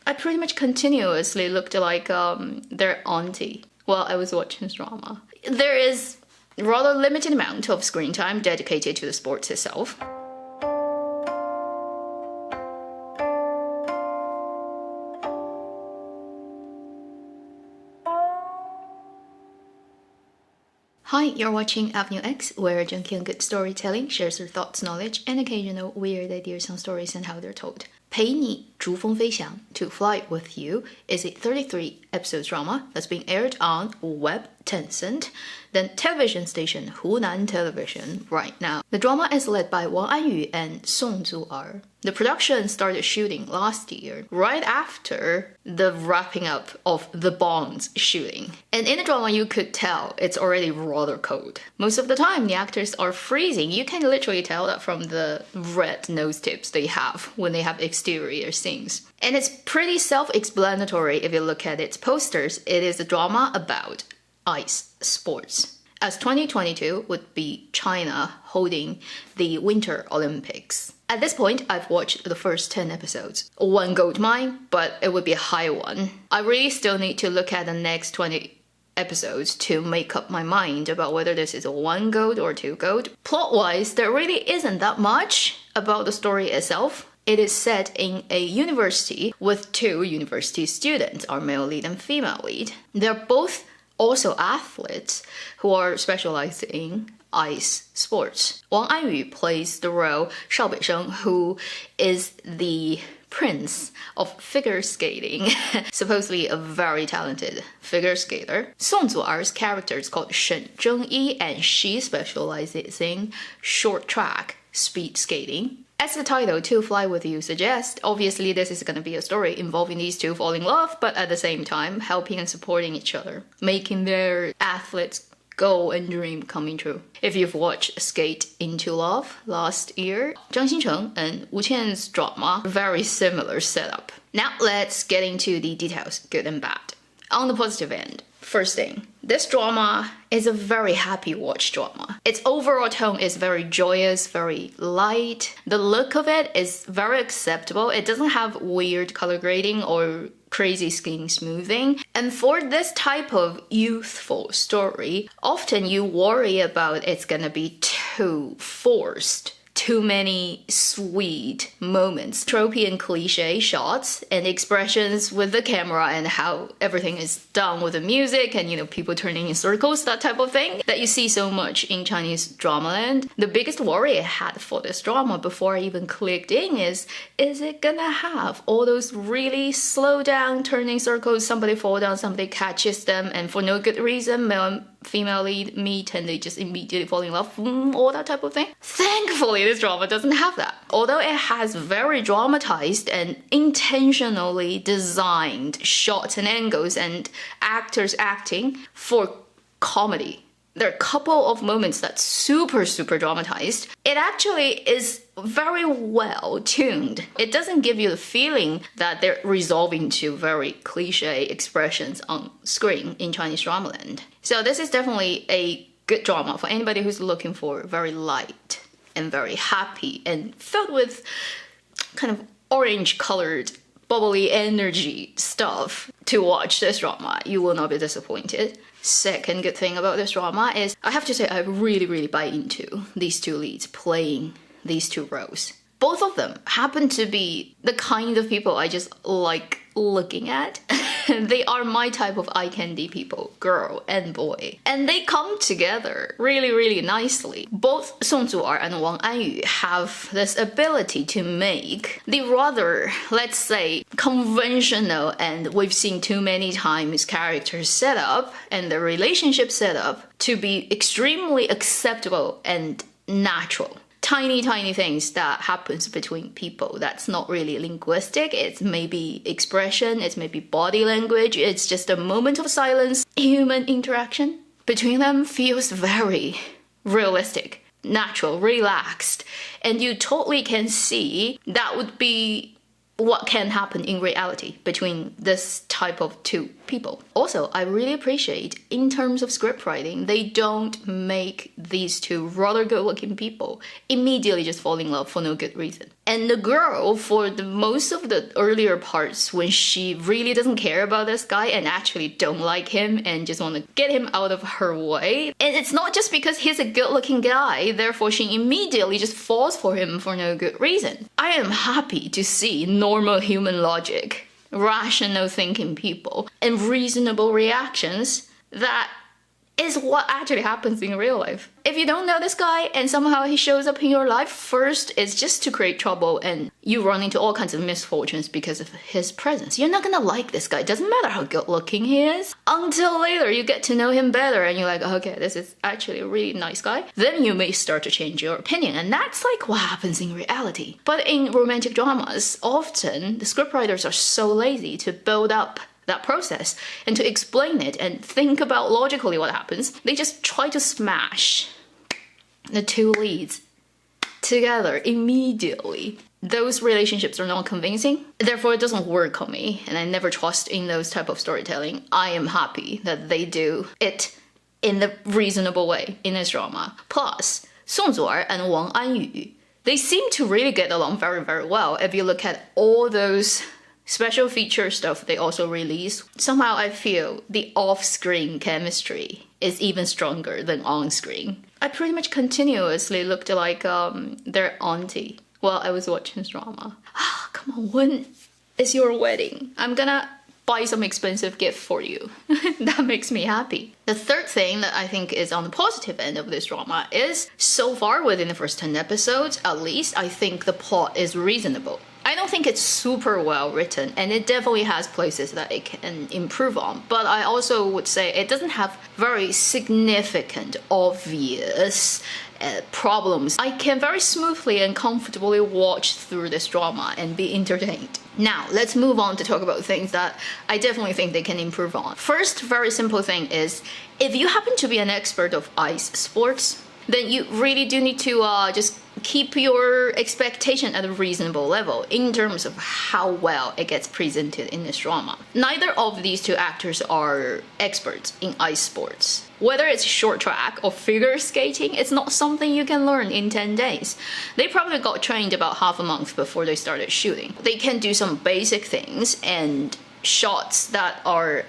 I pretty much continuously looked like their auntie while I was watching this drama. There is a rather limited amount of screen time dedicated to the sports itself. Hi, you're watching Avenue X, where a junkie on good storytelling shares her thoughts, knowledge, and occasional weird ideas on stories and how they're told. 陪你逐风飞翔, To Fly With You, is a 33-episode drama that's being aired on Web Tencent, then television station Hunan Television right now. The drama is led by Wang Anyu and Song Zu'er. The production started shooting last year, right after the wrapping up of the Bonds shooting. And in the drama, you could tell it's already rather cold. Most of the time, the actors are freezing. You can literally tell that from the red nose tips they have when they have exterior scenes. And it's pretty self-explanatory if you look at its posters. It is a drama about ice sports, as 2022 would be China holding the Winter Olympics. At this point, I've watched the first 10 episodes. One gold mine, but it would be a high one. I really still need to look at the next 20 episodes to make up my mind about whether this is a 1 gold or 2 gold. Plot-wise, there really isn't that much about the story itself. It is set in a university with 2 university students, our male lead and female lead. They're both also athletes who are specialized in ice sports. Wang Anyu plays the role Shao Beisheng, who is the prince of figure skating, supposedly a very talented figure skater. Song Zu'er's character is called Shen Zhengyi, and she specializes in short track speed skating. As the title, To Fly With You, suggests, obviously this is going to be a story involving these two falling in love, but at the same time helping and supporting each other, making their athletes' goal and dream coming true. If you've watched Skate Into Love last year, Zhang Xincheng and Wu Qian's drama, very similar setup. Now let's get into the details, good and bad. On the positive end, first thing, this drama is a very happy watch drama. Its overall tone is very joyous, very light. The look of it is very acceptable. It doesn't have weird color grading or crazy skin smoothing. And for this type of youthful story, often you worry about it's gonna be too forced. Too many sweet moments, tropey and cliche shots and expressions with the camera and how everything is done with the music and, you know, people turning in circles, that type of thing that you see so much in Chinese drama land. The biggest worry I had for this drama before I even clicked in is it gonna have all those really slow down turning circles, somebody fall down, somebody catches them, and for no good reason, male and female lead meet and they just immediately fall in love, all that type of thing. Thankfully, this drama doesn't have that. Although it has very dramatized and intentionally designed shots and angles and actors acting for comedy. There are a couple of moments that's super dramatized. It actually is very well tuned. It doesn't give you the feeling that they're resolving to very cliche expressions on screen in Chinese drama land. So this is definitely a good drama for anybody who's looking for very light and very happy and filled with kind of orange colored bubbly energy stuff to watch this drama. You will not be disappointed. Second good thing about this drama is I have to say I really buy into these two leads playing these two roles. Both of them happen to be the kind of people I just like looking at. They are my type of eye candy people, girl and boy. And they come together really nicely. Both Song Zu'er and Wang Anyu have this ability to make the rather, let's say, conventional and we've seen too many times characters set up and the relationship set up to be extremely acceptable and natural. Tiny things that happens between people that's not really linguistic. It's maybe expression, it's maybe body language, it's just a moment of silence. Human interaction between them feels very realistic, natural, relaxed, and you totally can see that would be what can happen in reality between this type of two people. Also, I really appreciate, in terms of script writing, they don't make these two rather good-looking people immediately just fall in love for no good reason. And the girl, for the most of the earlier parts, when she really doesn't care about this guy and actually don't like him and just want to get him out of her way, and it's not just because he's a good-looking guy, therefore she immediately just falls for him for no good reason. I am happy to see normal human logic, rational thinking people, and reasonable reactions. That is what actually happens in real life. If you don't know this guy and somehow he shows up in your life, first it's just to create trouble and you run into all kinds of misfortunes because of his presence. You're not gonna like this guy, doesn't matter how good looking he is, until later you get to know him better and you're like, okay, this is actually a really nice guy. Then you may start to change your opinion, and that's like what happens in reality. But in romantic dramas, often the scriptwriters are so lazy to build up that process and to explain it and think about logically what happens. They just try to smash the two leads together immediately. Those relationships are not convincing, therefore it doesn't work on me, and I never trust in those type of storytelling. I am happy that they do it in the reasonable way in this drama. Plus, Song Zu'er and Wang Anyu, they seem to really get along very, very well. If you look at all those special feature stuff they also release, somehow I feel the off-screen chemistry is even stronger than on-screen. I pretty much continuously looked like their auntie while I was watching this drama. Ah, come on, when is your wedding? I'm gonna buy some expensive gift for you. That makes me happy. The third thing that I think is on the positive end of this drama is, so far within the first 10 episodes, at least, I think the plot is reasonable. I don't think it's super well written, and it definitely has places that it can improve on, but I also would say it doesn't have very significant, obvious problems. I can very smoothly and comfortably watch through this drama and be entertained. Now, let's move on to talk about things that I definitely think they can improve on. First, very simple thing is, if you happen to be an expert of ice sports, then you really do need to just keep your expectation at a reasonable level in terms of how well it gets presented in this drama. Neither of these two actors are experts in ice sports. Whether it's short track or figure skating, it's not something you can learn in 10 days. They probably got trained about half a month before they started shooting. They can do some basic things and shots that are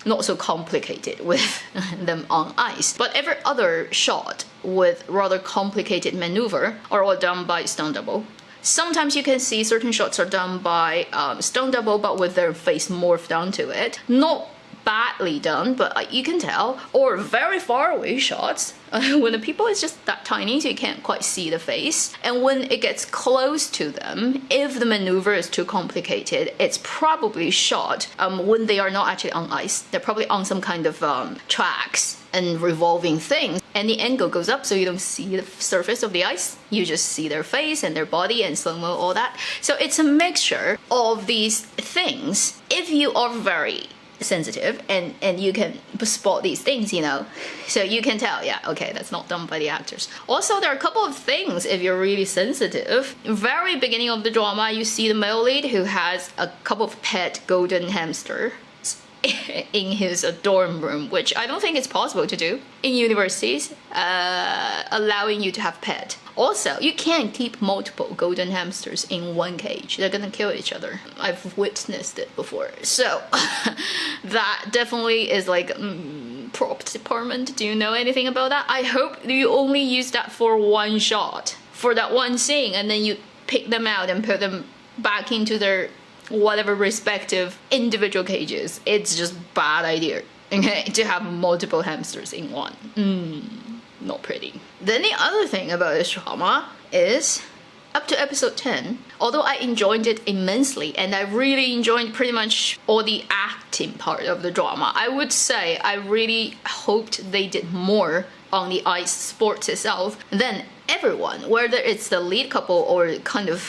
not so complicated with them on ice. But every other shot with rather complicated maneuver are all done by stunt double. Sometimes you can see certain shots are done by stunt double but with their face morphed onto it. Not badly done, but you can tell. Or very far away shots when the people is just that tiny so you can't quite see the face, and when it gets close to them, if the maneuver is too complicated, it's probably shot when they are not actually on ice. They're probably on some kind of tracks and revolving things, and the angle goes up so you don't see the surface of the ice, you just see their face and their body and slow-mo, all that. So it's a mixture of these things. If you are very sensitive and you can spot these things, you know, so you can tell, yeah, okay, that's not done by the actors. Also, there are a couple of things if you're really sensitive. Very beginning of the drama, you see the male lead who has a couple of pet golden hamster in his dorm room, which I don't think it's possible to do in universities, allowing you to have pet. Also, you can't keep multiple golden hamsters in one cage. They're gonna kill each other. I've witnessed it before. So that definitely is like props department. Do you know anything about that? I hope you only use that for one shot, for that one scene, and then you pick them out and put them back into their whatever respective individual cages. It's just bad idea, okay, to have multiple hamsters in one. Not pretty. Then the other thing about this drama is, up to episode 10, although I enjoyed it immensely and I really enjoyed pretty much all the acting part of the drama, I would say I really hoped they did more on the ice sports itself than everyone, whether it's the lead couple or kind of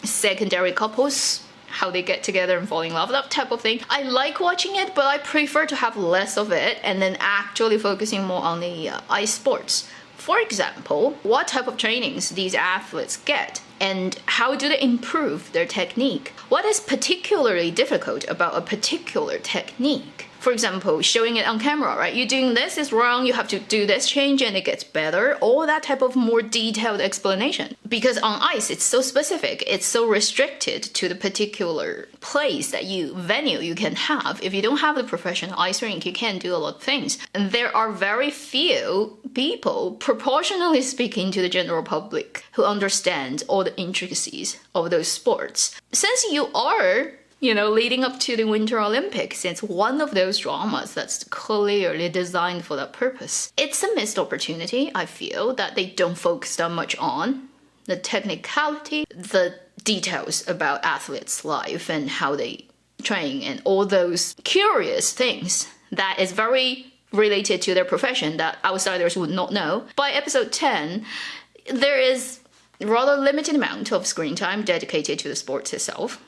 secondary couples, how they get together and fall in love, that type of thing. I like watching it, but I prefer to have less of it and then actually focusing more on the ice sports For example, what type of trainings these athletes get, and how do they improve their technique? What is particularly difficult about a particular technique? For example, showing it on camera, right? You're doing this is wrong, you have to do this change and it gets better. All that type of more detailed explanation. Because on ice, it's so specific, it's so restricted to the particular place venue you can have. If you don't have the professional ice rink, you can't do a lot of things. And there are very few people, proportionally speaking to the general public, who understand all the intricacies of those sports. Since you are leading up to the Winter Olympics, it's one of those dramas that's clearly designed for that purpose. It's a missed opportunity, I feel, that they don't focus that much on. The technicality, the details about athletes' life and how they train and all those curious things that is very related to their profession that outsiders would not know. By episode 10, there is a rather limited amount of screen time dedicated to the sports itself.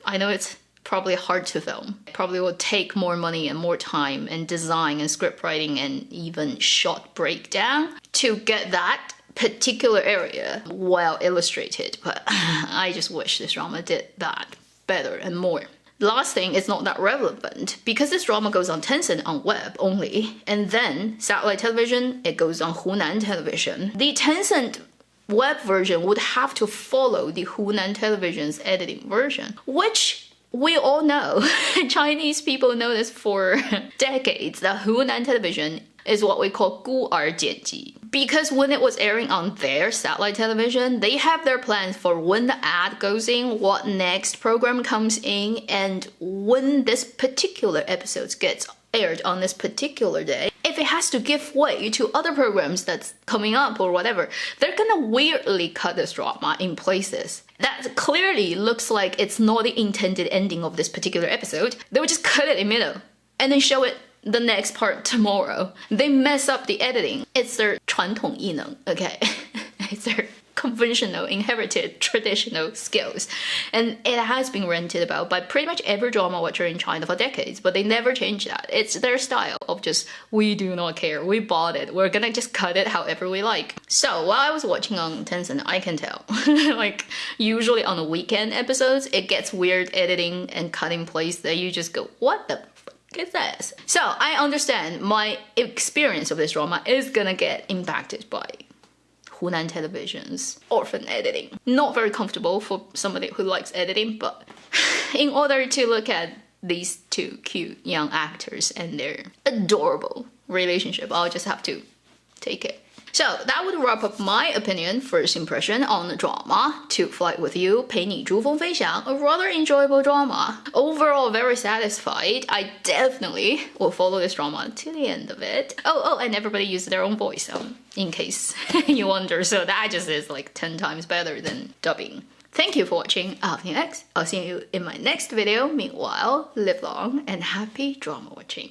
I know it's probably hard to film. It probably will take more money and more time and design and script writing and even shot breakdown to get that particular area well illustrated. But I just wish this drama did that better and more. The last thing is not that relevant because this drama goes on Tencent on web only, and then satellite television, it goes on Hunan television. The Tencent web version would have to follow the Hunan television's editing version, which we all know. Chinese people know this for decades, that Hunan television is what we call 孤儿剪辑. Because when it was airing on their satellite television, they have their plans for when the ad goes in, what next program comes in, and when this particular episode gets aired on this particular day. If it has to give way to other programs that's coming up or whatever, they're gonna weirdly cut this drama in places that clearly looks like it's not the intended ending of this particular episode. They would just cut it in the middle and then show it the next part tomorrow. They mess up the editing. It's their 传统艺能, okay? It's their conventional, inherited, traditional skills. And it has been ranted about by pretty much every drama watcher in China for decades, but they never change that. It's their style of just, we do not care, we bought it, we're gonna just cut it however we like. So while I was watching on Tencent, I can tell, like usually on the weekend episodes, it gets weird editing and cutting place that you just go, what the is this? So I understand my experience of this drama is gonna get impacted by Hunan Television's orphan editing. Not very comfortable for somebody who likes editing, but in order to look at these two cute young actors and their adorable relationship, I'll just have to take it. So that would wrap up my opinion, first impression on the drama, To Fly With You, 陪你珠峰飞翔, a rather enjoyable drama. Overall, very satisfied. I definitely will follow this drama to the end of it. Oh, and everybody uses their own voice, in case you wonder. So that just is like 10 times better than dubbing. Thank you for watching Avenue X. I'll see you in my next video. Meanwhile, live long and happy drama watching.